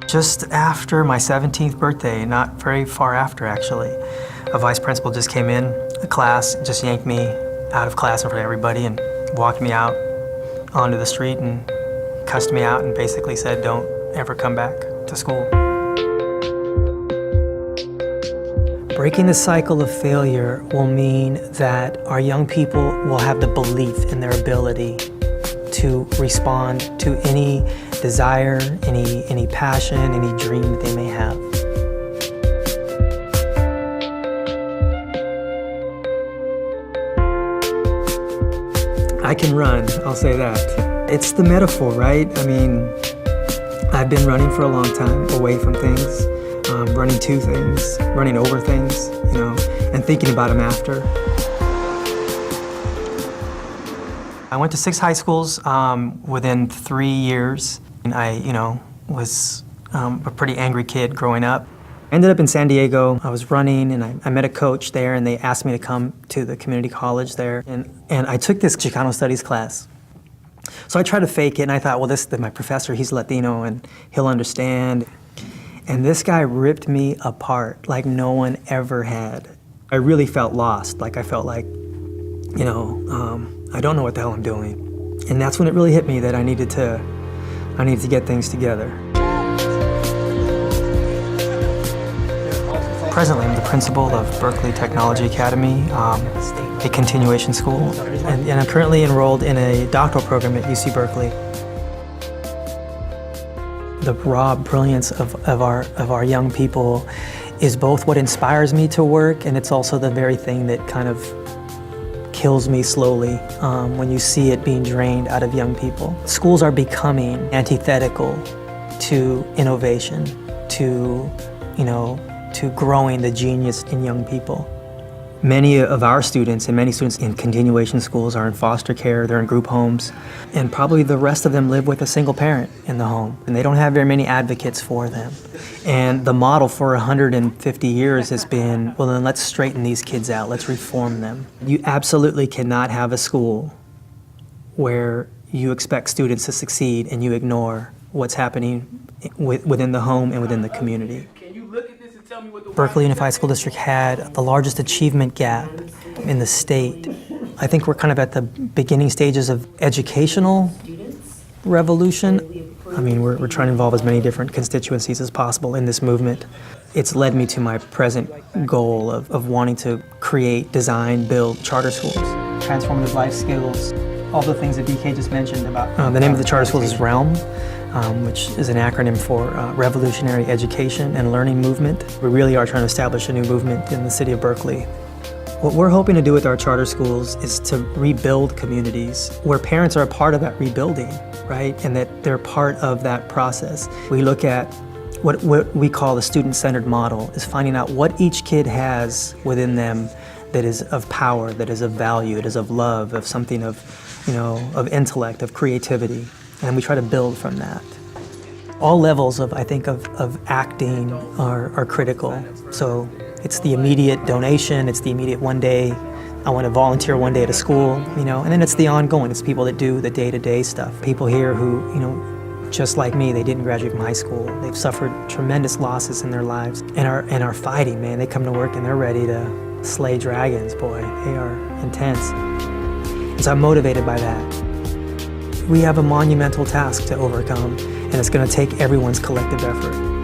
Just after my 17th birthday, not very far after actually, a vice principal just came in a class, just yanked me out of class in front of everybody and walked me out onto the street and cussed me out and basically said, don't ever come back to school. Breaking the cycle of failure will mean that our young people will have the belief in their ability to respond to any desire, any passion, any dream that they may have. I can run, I'll say that. It's the metaphor, right? I mean, I've been running for a long time, away from things, running to things, running over things, you know, and thinking about them after. I went to 6 high schools within 3 years. And I, was a pretty angry kid growing up. I ended up in San Diego. I was running and I met a coach there and they asked me to come to the community college there. And I took this Chicano studies class. So I tried to fake it and I thought, well, my professor, he's Latino and he'll understand. And this guy ripped me apart like no one ever had. I really felt lost. Like I felt like, I don't know what the hell I'm doing. And that's when it really hit me that I needed to get things together. Presently, I'm the principal of Berkeley Technology Academy, a continuation school, and I'm currently enrolled in a doctoral program at UC Berkeley. The raw brilliance of our young people is both what inspires me to work, and it's also the very thing that kind of kills me slowly when you see it being drained out of young people. Schools are becoming antithetical to innovation, to growing the genius in young people. Many of our students and many students in continuation schools are in foster care, they're in group homes, and probably the rest of them live with a single parent in the home, and they don't have very many advocates for them. And the model for 150 years has been, well then let's straighten these kids out, let's reform them. You absolutely cannot have a school where you expect students to succeed and you ignore what's happening within the home and within the community. Berkeley Unified School District had the largest achievement gap in the state. I think we're kind of at the beginning stages of educational revolution. I mean, we're trying to involve as many different constituencies as possible in this movement. It's led me to my present goal of wanting to create, design, build charter schools, transformative life skills, all the things that BK just mentioned about. The name of the charter schools is REALM, which is an acronym for Revolutionary Education and Learning Movement. We really are trying to establish a new movement in the city of Berkeley. What we're hoping to do with our charter schools is to rebuild communities where parents are a part of that rebuilding, right? And that they're part of that process. We look at what we call the student-centered model, is finding out what each kid has within them that is of power, that is of value, that is of love, of something of of intellect, of creativity. And we try to build from that. All levels of acting are critical. So it's the immediate donation, it's the immediate one day, I want to volunteer one day at a school, and then it's the ongoing, it's people that do the day-to-day stuff. People here who, just like me, they didn't graduate from high school. They've suffered tremendous losses in their lives and are fighting, man. They come to work and they're ready to slay dragons, boy. They are intense. So I'm motivated by that. We have a monumental task to overcome, and it's going to take everyone's collective effort.